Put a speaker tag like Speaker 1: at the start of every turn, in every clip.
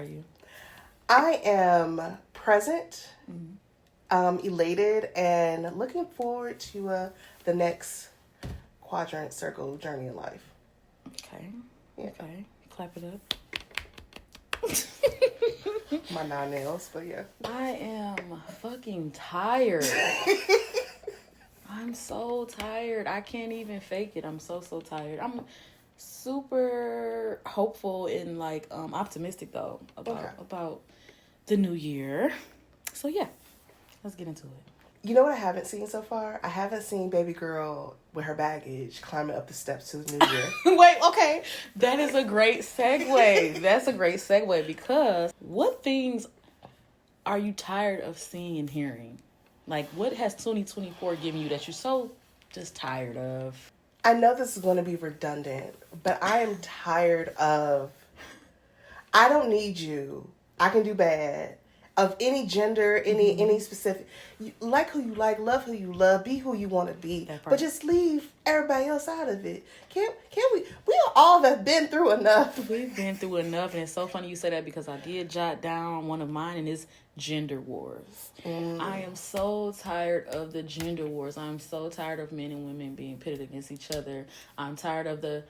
Speaker 1: are you?
Speaker 2: I am present, elated, and looking forward to the next quadrant circle journey in life.
Speaker 1: Okay.
Speaker 2: Yeah.
Speaker 1: Okay. Clap it up.
Speaker 2: My 9 nails, but yeah.
Speaker 1: I am fucking tired. I'm so tired. I can't even fake it. I'm so tired. I'm super hopeful and like optimistic though about the new year. So yeah, let's get into it.
Speaker 2: You know what I haven't seen so far? I haven't seen baby girl with her baggage climbing up the steps to the new year.
Speaker 1: Wait, okay. That is a great segue. That's a great segue because what things are you tired of seeing and hearing? Like, what has 2024 given you that you're so just tired of?
Speaker 2: I know this is going to be redundant, but I am tired of, I don't need you. I can do bad. Of any gender, any specific, you like who you like, love who you love, be who you want to be, but just leave everybody else out of it. Can't we? We all have been through enough.
Speaker 1: We've been through enough, and it's so funny you say that because I did jot down one of mine, and it's gender wars. I am so tired of the gender wars. I'm so tired of men and women being pitted against each other. I'm tired of the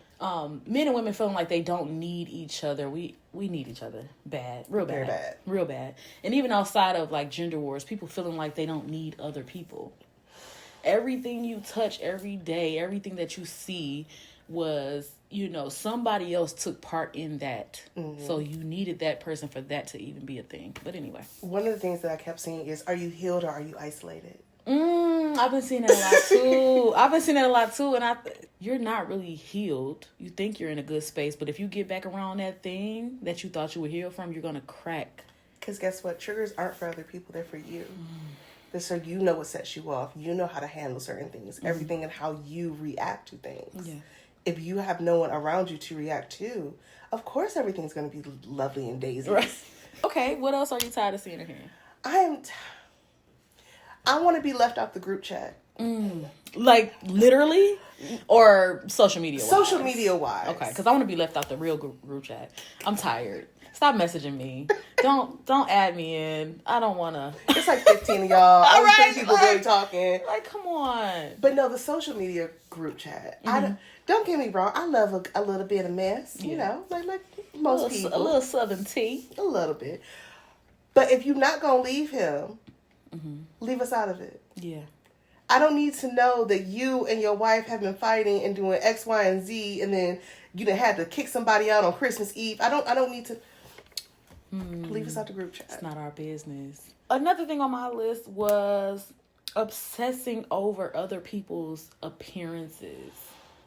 Speaker 1: men and women feeling like they don't need each other. We need each other bad, real bad. And even outside of like gender wars, people feeling like they don't need other people. Everything you touch every day, everything that you see was, somebody else took part in that. So you needed that person for that to even be a thing. But anyway.
Speaker 2: One of the things that I kept seeing is, are you healed or are you isolated?
Speaker 1: I've been seeing that a lot too. And you're not really healed. You think you're in a good space, but if you get back around that thing that you thought you were healed from, you're going to crack.
Speaker 2: Because guess what? Triggers aren't for other people. They're for you. So you know what sets you off. You know how to handle certain things. Everything and how you react to things. Yeah. If you have no one around you to react to, of course everything's going to be lovely and daisy.
Speaker 1: Right. Okay, what else are you tired of seeing or hearing?
Speaker 2: I want to be left off the group chat.
Speaker 1: Like literally, or social media wise?
Speaker 2: Social media wise.
Speaker 1: Okay, because I want to be left out the real group chat. I'm tired. Stop messaging me. Don't add me in. I don't want to.
Speaker 2: It's like 15 of y'all. All right, people really talking.
Speaker 1: Like, come on.
Speaker 2: But no, the social media group chat. Don't get me wrong. I love a little bit of mess. You know, like most people.
Speaker 1: A little Southern tea.
Speaker 2: A little bit. But if you're not gonna leave him, leave us out of it.
Speaker 1: Yeah.
Speaker 2: I don't need to know that you and your wife have been fighting and doing X, Y, and Z, and then you done had to kick somebody out on Christmas Eve. I don't need to. Leave us out the group chat.
Speaker 1: It's not our business. Another thing on my list was obsessing over other people's appearances.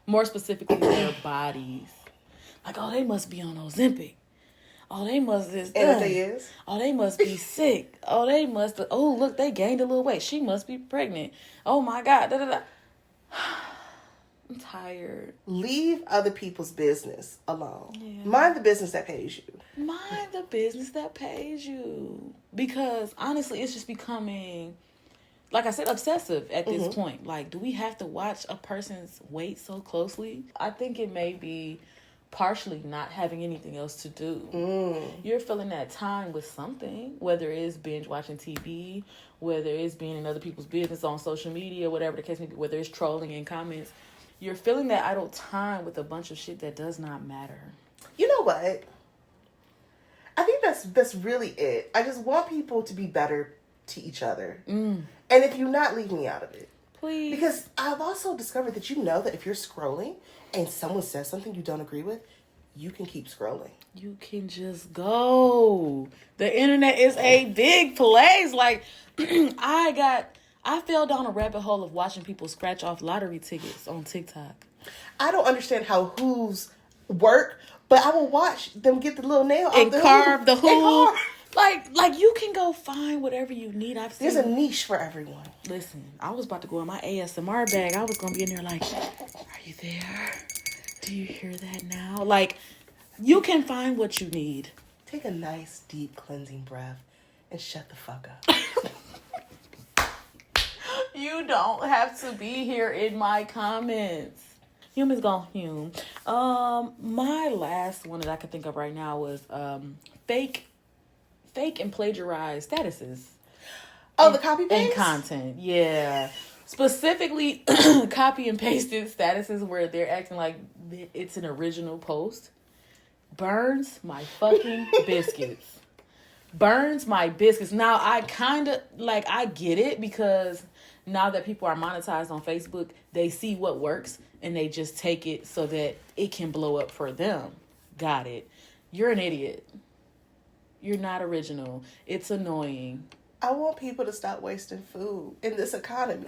Speaker 1: More specifically, their bodies. Like, oh, they must be on Ozempic. Oh, they must this.
Speaker 2: And if they is?
Speaker 1: Oh, they must be sick. Oh, they must. Oh, look, they gained a little weight. She must be pregnant. Oh my God. Da, da, da. I'm tired.
Speaker 2: Leave other people's business alone.
Speaker 1: Yeah.
Speaker 2: Mind the business that pays you.
Speaker 1: Mind the business that pays you. Because honestly, it's just becoming, like I said, obsessive at this point. Like, do we have to watch a person's weight so closely? I think it may be partially not having anything else to do. You're filling that time with something, whether it's binge watching TV, whether it's being in other people's business on social media, whatever the case may be, whether it's trolling in comments. You're filling that idle time with a bunch of shit that does not matter.
Speaker 2: You know what? I think that's really it. I just want people to be better to each other. And if you're not, leave me out of it.
Speaker 1: Please.
Speaker 2: Because I've also discovered that that if you're scrolling and someone says something you don't agree with, you can keep scrolling.
Speaker 1: You can just go. The internet is a big place. Like, I fell down a rabbit hole of watching people scratch off lottery tickets on TikTok.
Speaker 2: I don't understand how hooves work, but I will watch them get the little nail
Speaker 1: and
Speaker 2: out
Speaker 1: carve the hoove. Like you can go find whatever you need.
Speaker 2: There's a niche for everyone.
Speaker 1: Listen, I was about to go in my ASMR bag. I was going to be in there like, are you there? Do you hear that now? Like, you can find what you need.
Speaker 2: Take a nice, deep, cleansing breath and shut the fuck up.
Speaker 1: You don't have to be here in my comments. Humans gonna hume. My last one that I can think of right now was fake fake and plagiarized statuses.
Speaker 2: Oh, the copy paste?
Speaker 1: And content, yeah. Specifically, copy and pasted statuses where they're acting like it's an original post. Burns my fucking biscuits. Burns my biscuits. Now, I kind of, like, I get it because now that people are monetized on Facebook, they see what works and they just take it so that it can blow up for them. Got it. You're an idiot. You're not original. It's annoying.
Speaker 2: I want people to stop wasting food in this economy.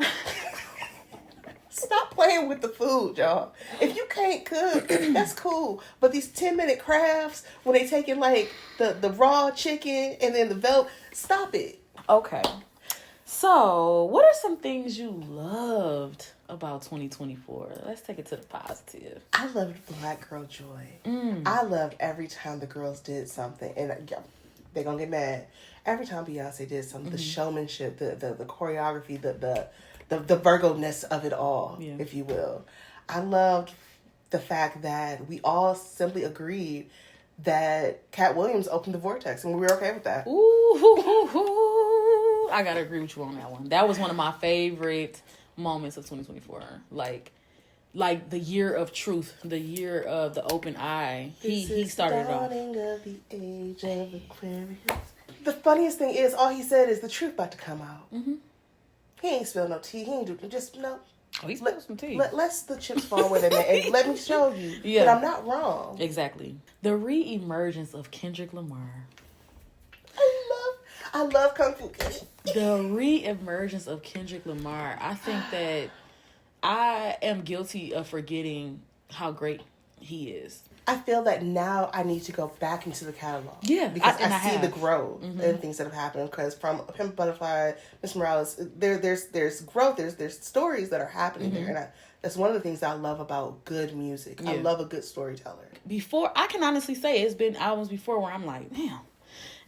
Speaker 2: Stop playing with the food, y'all. If you can't cook, that's cool. But these 10-minute crafts, when they taking like the raw chicken and then the velvet, stop it.
Speaker 1: Okay. So, what are some things you loved about 2024? Let's take it to the positive.
Speaker 2: I loved Black Girl Joy. I loved every time the girls did something. And they're going to get mad. Every time Beyonce did something, the showmanship, the choreography, the Virgo-ness of it all, if you will. I loved the fact that we all simply agreed that Cat Williams opened the vortex, and we were okay with that.
Speaker 1: Ooh, I gotta agree with you on that one. That was one of my favorite moments of 2024. Like the year of truth, the year of the open eye. He started it off.
Speaker 2: Of the age of Aquarius. The funniest thing is, all he said is the truth about to come out. Mm-hmm. He ain't spilled no tea. He ain't do just no.
Speaker 1: Oh, he spilled some tea.
Speaker 2: Let's the chips fall where they may. And let me show you that I'm not wrong.
Speaker 1: Exactly. The re-emergence of Kendrick Lamar.
Speaker 2: I love Kung Fu.
Speaker 1: The re-emergence of Kendrick Lamar. I think that I am guilty of forgetting how great he is.
Speaker 2: I feel that now I need to go back into the catalog.
Speaker 1: Yeah,
Speaker 2: because I see the growth and things that have happened. Because from Pimp Butterfly, Miss Morales, there's growth. There's stories that are happening there, and that's one of the things I love about good music. Yeah. I love a good storyteller.
Speaker 1: Before, I can honestly say it's been albums before where I'm like, damn.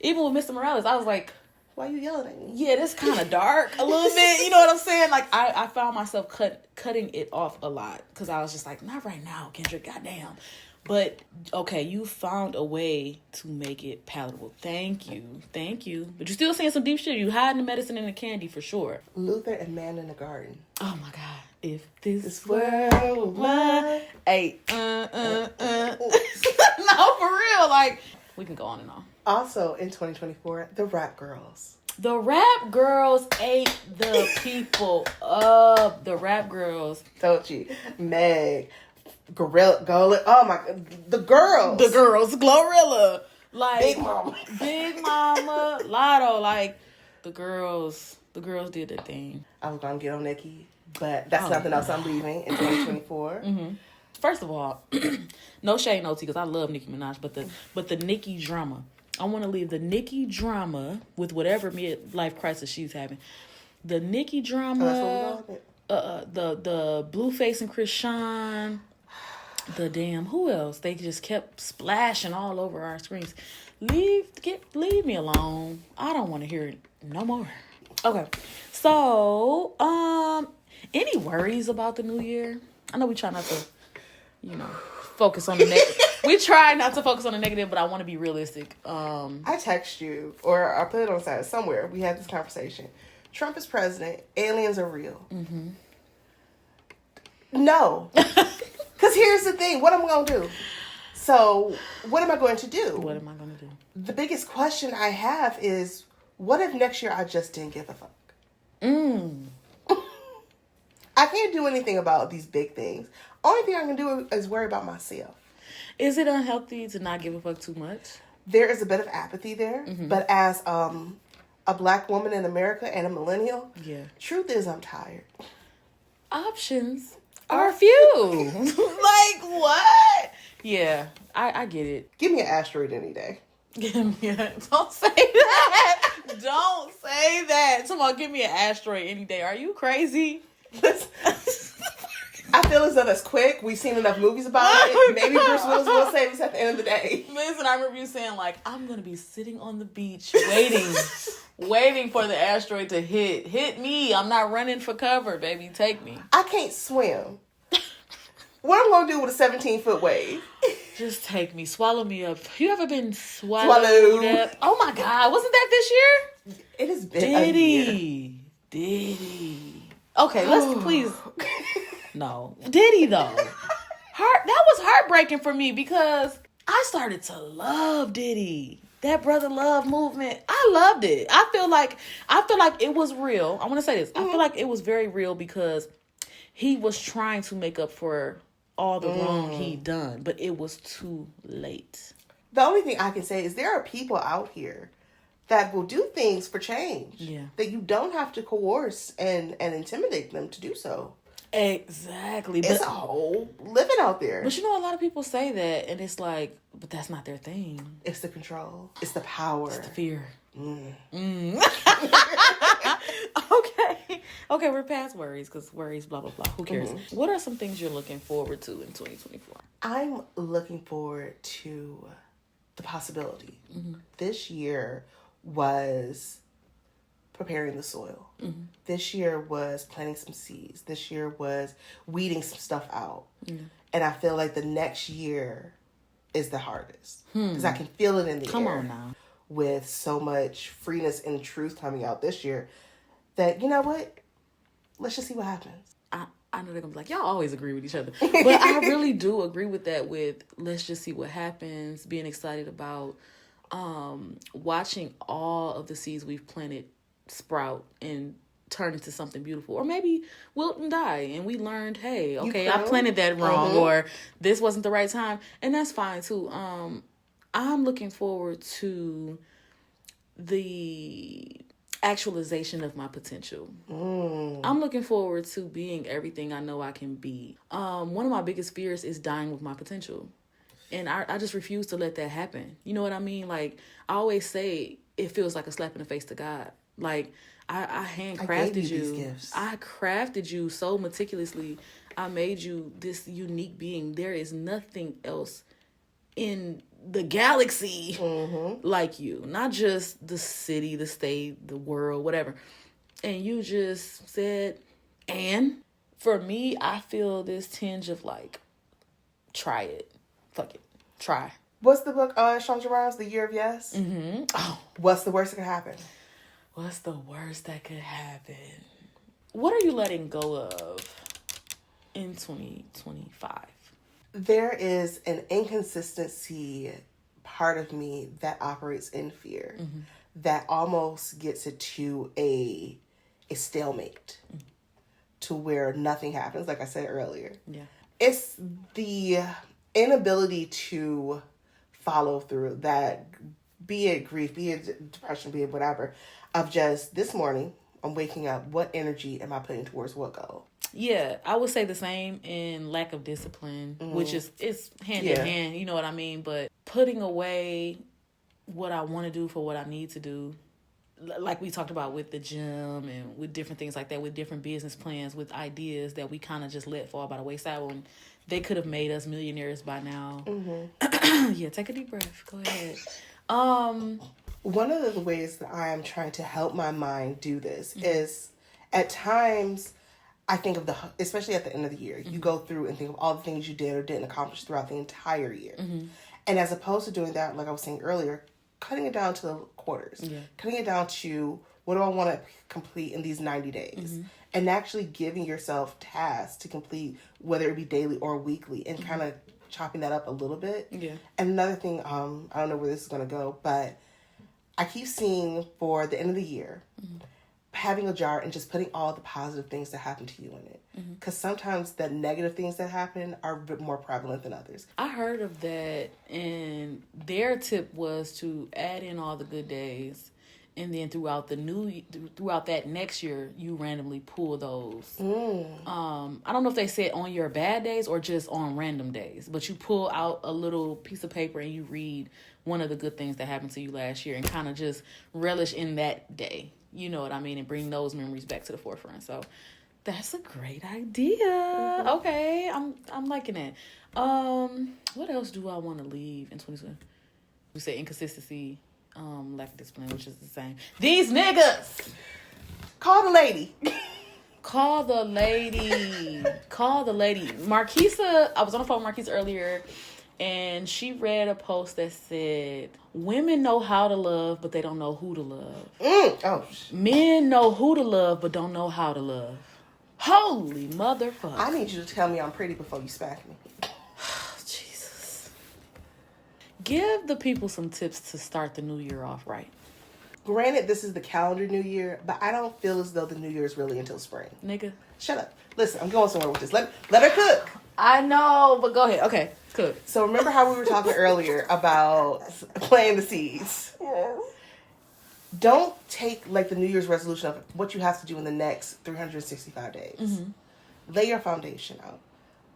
Speaker 1: Even with Mr. Morales, I was like,
Speaker 2: why you yelling at me?
Speaker 1: Yeah, this kind of dark a little bit. You know what I'm saying? Like, I found myself cutting it off a lot because I was just like, not right now, Kendrick. Goddamn. But, okay, you found a way to make it palatable. Thank you. But you're still saying some deep shit. You hiding the medicine in the candy for sure.
Speaker 2: Luther and Man in the Garden.
Speaker 1: Oh, my God. If this world were mine. Hey, No, for real. Like, we can go on and on.
Speaker 2: Also, in 2024, the Rap Girls.
Speaker 1: The Rap Girls ate the people up. The Rap Girls.
Speaker 2: Tochi, Meg, Gorilla, oh my, the girls,
Speaker 1: Glorilla, like
Speaker 2: Big Mama,
Speaker 1: Lotto, like the girls did their thing.
Speaker 2: I was gonna get on Nicki, but that's nothing else I'm leaving in 2024.
Speaker 1: First of all, no shade, no tea, because I love Nicki Minaj, but the Nicki drama. I want to leave the Nicki drama with whatever midlife crisis she's having. The Nicki drama, the Blueface and Krishan. The damn, who else? They just kept splashing all over our screens. Leave me alone. I don't want to hear it no more. Okay. So, any worries about the new year? I know we try not to, focus on the negative. We try not to focus on the negative, but I want to be realistic.
Speaker 2: I text you, or I put it on side somewhere. We had this conversation. Trump is president. Aliens are real. Mm-hmm. No. Because here's the thing. What am I going to do? So, what am I going to do? The biggest question I have is, what if next year I just didn't give a fuck? I can't do anything about these big things. Only thing I can do is worry about myself.
Speaker 1: Is it unhealthy to not give a fuck too much?
Speaker 2: There is a bit of apathy there. Mm-hmm. But as a Black woman in America and a millennial, truth is I'm tired.
Speaker 1: Options are few. Like, what? Yeah, I get it.
Speaker 2: Give me an asteroid any day.
Speaker 1: Don't say that. Don't say that. Someone give me an asteroid any day. Are you crazy?
Speaker 2: I feel as though that's quick. We've seen enough movies about it. Maybe Bruce Willis will save us at the end of the day.
Speaker 1: Listen, I remember you saying, like, I'm going to be sitting on the beach waiting for the asteroid to hit. Hit me. I'm not running for cover, baby. Take me.
Speaker 2: I can't swim. What I'm gonna do with a 17-foot wave?
Speaker 1: Just take me, swallow me up. You ever been swallowed up? Oh my God, wasn't that this year?
Speaker 2: It has been a year.
Speaker 1: Diddy. Okay, let's please. No, Diddy though. That was heartbreaking for me because I started to love Diddy. That brother love movement. I loved it. I feel like it was real. I want to say this. I feel like it was very real because he was trying to make up for all the wrong he'd done, but it was too late.
Speaker 2: The only thing I can say is there are people out here that will do things for change.
Speaker 1: Yeah. That
Speaker 2: you don't have to coerce and intimidate them to do so.
Speaker 1: Exactly.
Speaker 2: It's a whole living out there.
Speaker 1: But you know, a lot of people say that, and it's like, but that's not their thing.
Speaker 2: It's the control. It's the power. It's
Speaker 1: the fear. Okay, we're past worries because worries, blah, blah, blah. Who cares? What are some things you're looking forward to in 2024?
Speaker 2: I'm looking forward to the possibility. This year was preparing the soil. This year was planting some seeds. This year was weeding some stuff out. And I feel like the next year is the hardest. Because I can feel it in the air.
Speaker 1: Come on now.
Speaker 2: With so much freeness and truth coming out this year that, you know what? Let's just see what happens.
Speaker 1: I know they're going to be like, y'all always agree with each other. But I really do agree with that with let's just see what happens, being excited about watching all of the seeds we've planted sprout and turn into something beautiful. Or maybe wilt and die and we learned, hey, okay, I planted that wrong or this wasn't the right time. And that's fine too. I'm looking forward to the actualization of my potential. I'm looking forward to being everything I know I can be. One of my biggest fears is dying with my potential. And I just refuse to let that happen. You know what I mean? Like, I always say it feels like a slap in the face to God. Like, I handcrafted you.
Speaker 2: These gifts.
Speaker 1: I crafted you so meticulously. I made you this unique being. There is nothing else in the galaxy like you. Not just the city, the state, the world, whatever. And you just said, and for me, I feel this tinge of like, try it. Fuck it. Try.
Speaker 2: What's the book, Chandra Rhimes, The Year of Yes?
Speaker 1: Oh.
Speaker 2: What's the worst that could happen?
Speaker 1: What's the worst that could happen? What are you letting go of in 2025?
Speaker 2: There is an inconsistency part of me that operates in fear that almost gets it to a stalemate to where nothing happens, like I said earlier.
Speaker 1: Yeah.
Speaker 2: It's the inability to follow through that, be it grief, be it depression, be it whatever, of just this morning, I'm waking up, what energy am I putting towards what goal?
Speaker 1: Yeah, I would say the same in lack of discipline, which is it's hand in hand, you know what I mean? But putting away what I want to do for what I need to do, like we talked about with the gym and with different things like that, with different business plans, with ideas that we kind of just let fall by the wayside when they could have made us millionaires by now. Yeah, take a deep breath. Go ahead.
Speaker 2: One of the ways that I am trying to help my mind do this is at times I think of especially at the end of the year, you go through and think of all the things you did or didn't accomplish throughout the entire year. And as opposed to doing that, like I was saying earlier, cutting it down to the quarters, cutting it down to what do I want to complete in these 90 days, and actually giving yourself tasks to complete, whether it be daily or weekly, and kind of chopping that up a little bit. Yeah. And another thing, I don't know where this is going to go, but I keep seeing for the end of the year, having a jar and just putting all the positive things that happen to you in it. Because sometimes the negative things that happen are a bit more prevalent than others.
Speaker 1: I heard of that, and their tip was to add in all the good days, and then throughout that next year, you randomly pull those. I don't know if they said on your bad days or just on random days, but you pull out a little piece of paper and you read one of the good things that happened to you last year and kind of just relish in that day. You know what I mean? And bring those memories back to the forefront. So that's a great idea. Okay. I'm liking that. What else do I want to leave in 2020? We say inconsistency, lack of discipline, which is the same. These niggas!
Speaker 2: Call the lady.
Speaker 1: Call the lady. Call the lady. Marquisa, I was on the phone with Marquisa earlier, and she read a post that said, women know how to love, but they don't know who to love. Men know who to love, but don't know how to love. Holy motherfucker.
Speaker 2: I need you to tell me I'm pretty before you smack me.
Speaker 1: Jesus. Give the people some tips to start the new year off right.
Speaker 2: Granted, this is the calendar new year, but I don't feel as though the new year is really until spring.
Speaker 1: Nigga.
Speaker 2: Shut up. Listen, I'm going somewhere with this. Let her cook.
Speaker 1: I know, but go ahead. Okay, cook.
Speaker 2: So remember how we were talking earlier about planting the seeds?
Speaker 1: Yes.
Speaker 2: Don't take like the New Year's resolution of what you have to do in the next 365 days. Mm-hmm. Lay your foundation out.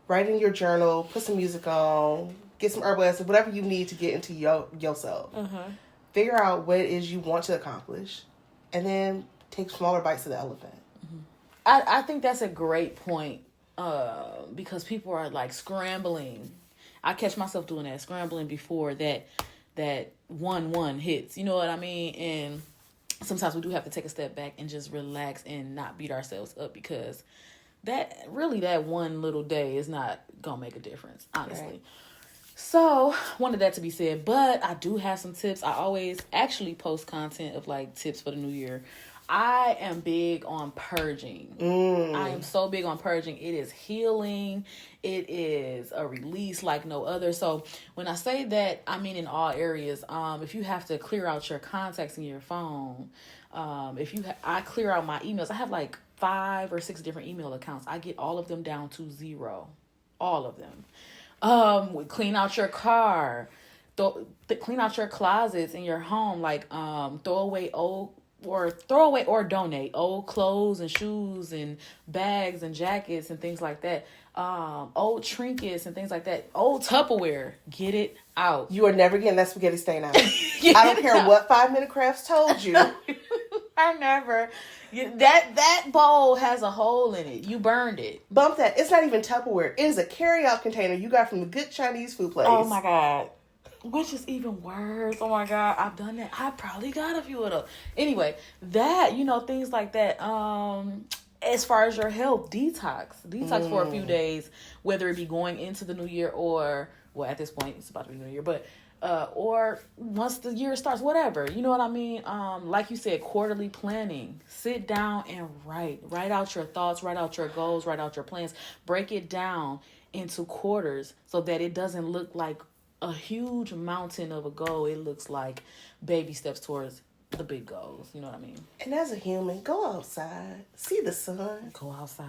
Speaker 2: Write in your journal, put some music on, get some herbal essence, whatever you need to get into yourself. Mm-hmm. Figure out what it is you want to accomplish, and then take smaller bites of the elephant.
Speaker 1: Mm-hmm. I think that's a great point, because people are like scrambling. I catch myself doing that, scrambling before that 1-1 hits. You know what I mean? And sometimes we do have to take a step back and just relax and not beat ourselves up, because that one little day is not gonna make a difference, honestly. Right. So, wanted that to be said, but I do have some tips. I always actually post content of like tips for the new year. I am big on purging. I am so big on purging. It is healing. It is a release like no other. So when I say that, I mean in all areas. If you have to clear out your contacts in your phone, I clear out my emails. I have like 5 or 6 different email accounts. I get all of them down to 0. All of them. Clean out your car, clean out your closets in your home, like throw away or donate old clothes and shoes and bags and jackets and things like that, old trinkets and things like that, old Tupperware. Get it out.
Speaker 2: You are never getting that spaghetti stain out. I don't care what 5 Minute Crafts told you.
Speaker 1: I never. That bowl has a hole in it. You burned it.
Speaker 2: Bump that. It's not even Tupperware. It is a carry-out container you got from the good Chinese food place.
Speaker 1: Oh my God. Which is even worse. Oh my God. I've done that. I probably got a few of those. Anyway, things like that. As far as your health, detox for a few days, whether it be going into the new year or, well, at this point, it's about to be the new year, but or once the year starts, whatever, you know what I mean? Like you said, quarterly planning. Sit down and write out your thoughts, write out your goals, write out your plans, break it down into quarters so that it doesn't look like a huge mountain of a goal. It looks like baby steps towards the big goals. You know what I mean?
Speaker 2: And as a human, go outside, see the sun.
Speaker 1: Go outside.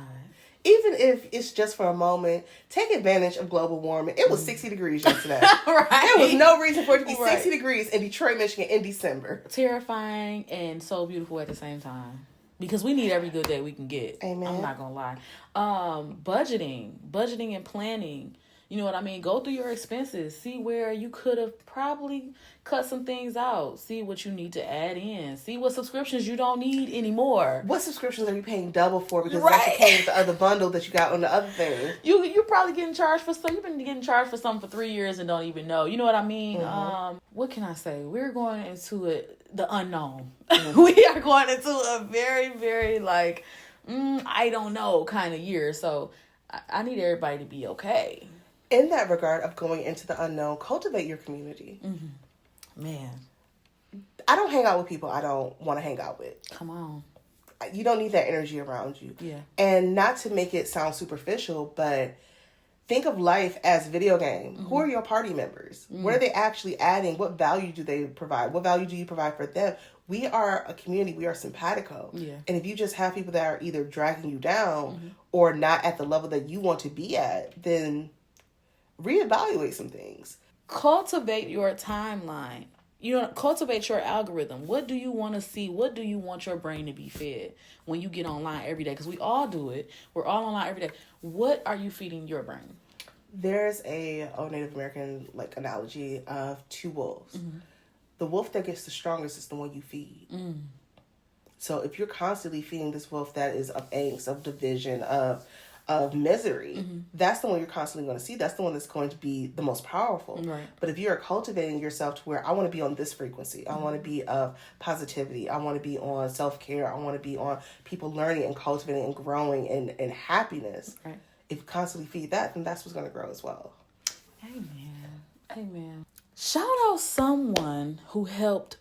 Speaker 2: Even if it's just for a moment, take advantage of global warming. It was 60 degrees yesterday.
Speaker 1: Right.
Speaker 2: There was no reason for it to be 60 degrees in Detroit, Michigan in December.
Speaker 1: Terrifying and so beautiful at the same time. Because we need every good day we can get.
Speaker 2: Amen.
Speaker 1: I'm not going to lie. Budgeting and planning. You know what I mean? Go through your expenses. See where you could have probably cut some things out. See what you need to add in. See what subscriptions you don't need anymore.
Speaker 2: What subscriptions are you paying double for? Because that's okay with the other bundle that you got on the other thing.
Speaker 1: You're probably getting charged for some. You've been getting charged for something for 3 years and don't even know. You know what I mean? Mm-hmm. What can I say? We're going into the unknown. Mm-hmm. We are going into a very, very I don't know kind of year. So I need everybody to be okay.
Speaker 2: In that regard of going into the unknown, cultivate your community.
Speaker 1: Mm-hmm. Man.
Speaker 2: I don't hang out with people I don't want to hang out with.
Speaker 1: Come on.
Speaker 2: You don't need that energy around you.
Speaker 1: Yeah.
Speaker 2: And not to make it sound superficial, but think of life as a video game. Mm-hmm. Who are your party members? Mm-hmm. What are they actually adding? What value do they provide? What value do you provide for them? We are a community. We are simpatico.
Speaker 1: Yeah. And
Speaker 2: if you just have people that are either dragging you down or not at the level that you want to be at, then reevaluate some things.
Speaker 1: Cultivate your timeline. Cultivate your algorithm. What do you want to see? What do you want your brain to be fed when you get online every day? Because we all do it. We're all online every day. What are you feeding your brain?
Speaker 2: There's a Native American analogy of 2 wolves. Mm-hmm. The wolf that gets the strongest is the one you feed. So if you're constantly feeding this wolf that is of angst, of division, of of misery, that's the one you're constantly going to see. That's the one that's going to be the most powerful.
Speaker 1: Right.
Speaker 2: But if you're cultivating yourself to where I want to be on this frequency, I want to be of positivity, I want to be on self-care, I want to be on people learning and cultivating and growing and happiness.
Speaker 1: Right.
Speaker 2: If you constantly feed that, then that's what's going to grow as well.
Speaker 1: Amen. Shout out someone who helped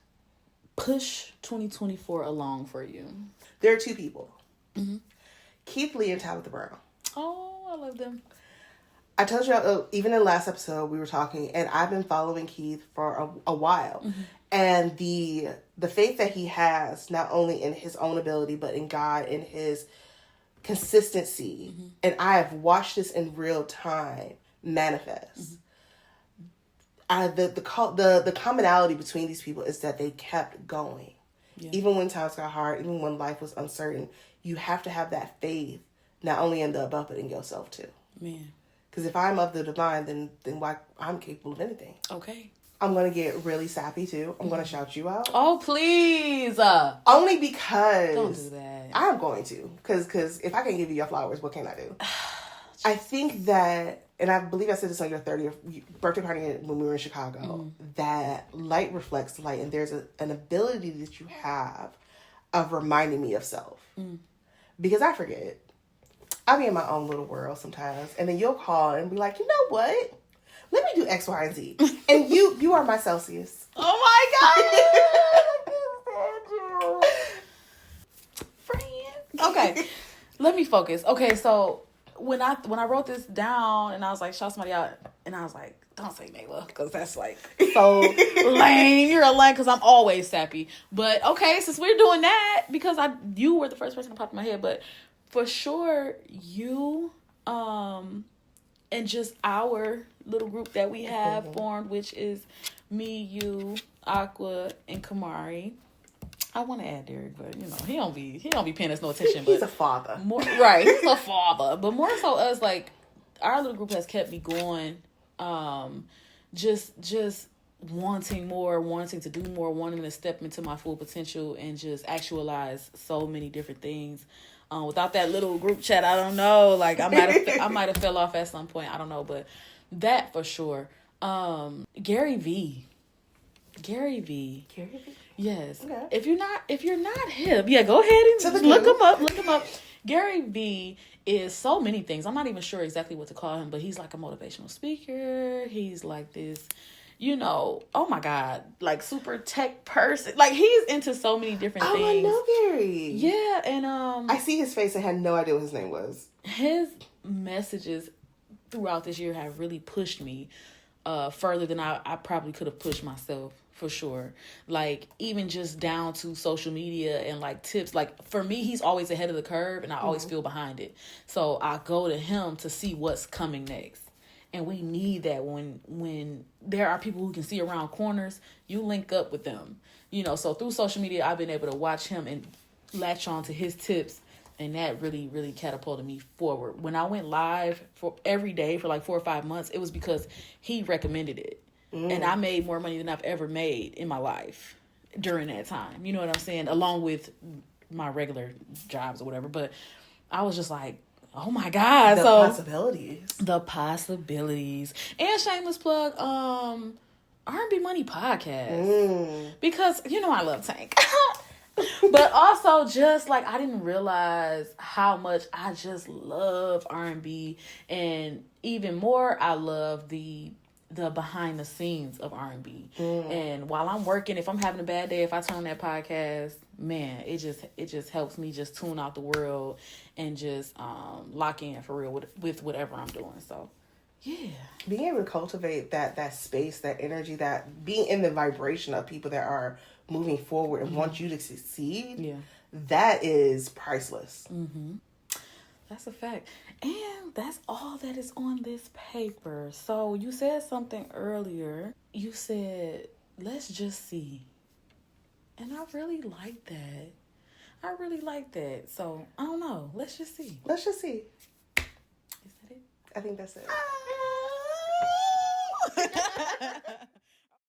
Speaker 1: push 2024 along for you.
Speaker 2: There are two people. Keith Lee and Tabitha Brown.
Speaker 1: Oh, I love them.
Speaker 2: I told you, even in last episode, we were talking, and I've been following Keith for a while. And the faith that he has, not only in his own ability, but in God, in his consistency. And I have watched this in real time manifest. The commonality between these people is that they kept going. Yeah. Even when times got hard, even when life was uncertain, you have to have that faith, not only in the above, but in yourself too.
Speaker 1: Man.
Speaker 2: Because if I'm of the divine, then why I'm capable of anything.
Speaker 1: Okay.
Speaker 2: I'm going to get really sappy too. I'm going to shout you out.
Speaker 1: Oh, please.
Speaker 2: Only because...
Speaker 1: Don't do that.
Speaker 2: I'm going to. Because if I can't give you your flowers, what can I do? I think that, and I believe I said this on your 30th birthday party when we were in Chicago, that light reflects light, and there's an ability that you have of reminding me of self. Because I forget. I'll be in my own little world sometimes, and then you'll call and be like, you know what? Let me do X, Y, and Z. And you are my Celsius.
Speaker 1: Oh my God. Friend. Okay. Let me focus. Okay, so when I wrote this down and I was like, shout somebody out, and I was like, don't say Nayla, because that's like so lame. You're a lame, because I'm always sappy. But okay, since we're doing that, because you were the first person that popped in my head, but for sure you and just our little group that we have formed, which is me, you, Aqua, and Kamari. I want to add Derek, but he don't be paying us no attention.
Speaker 2: He's
Speaker 1: but
Speaker 2: a father,
Speaker 1: right? He's a father, but more so us, like our little group has kept me going. Just wanting more, wanting to do more, wanting to step into my full potential and just actualize so many different things. Without that little group chat, I don't know. Like I might have fell off at some point. I don't know, but that for sure. Gary V. Yes. Okay. If you're not him, yeah, go ahead and look him up. Gary V is so many things. I'm not even sure exactly what to call him, but he's like a motivational speaker. He's like this, oh my God, like super tech person. Like he's into so many different things.
Speaker 2: I know Gary.
Speaker 1: Yeah, and
Speaker 2: I see his face and had no idea what his name was.
Speaker 1: His messages throughout this year have really pushed me further than I probably could have pushed myself. For sure. Like, even just down to social media and, like, tips. Like, for me, he's always ahead of the curve, and I always feel behind it. So, I go to him to see what's coming next. And we need that when there are people who can see around corners, you link up with them. So through social media, I've been able to watch him and latch on to his tips. And that really, really catapulted me forward. When I went live for every day for, like, 4 or 5 months, it was because he recommended it. And I made more money than I've ever made in my life during that time. You know what I'm saying? Along with my regular jobs or whatever. But I was just like, oh my God. The possibilities. And shameless plug, R&B Money Podcast. Because, I love Tank. But also just like I didn't realize how much I just love R&B. And even more, I love the behind the scenes of R&B. And while I'm working, if I'm having a bad day, if I turn on that podcast, man, it just helps me just tune out the world and just lock in for real with whatever I'm doing. So yeah,
Speaker 2: being able to cultivate that space, that energy, that being in the vibration of people that are moving forward and want you to succeed, that is priceless.
Speaker 1: That's a fact. And that's all that is on this paper. So you said something earlier. You said, let's just see. And I really like that. So, I don't know. Let's just see.
Speaker 2: Is that it? I think that's it.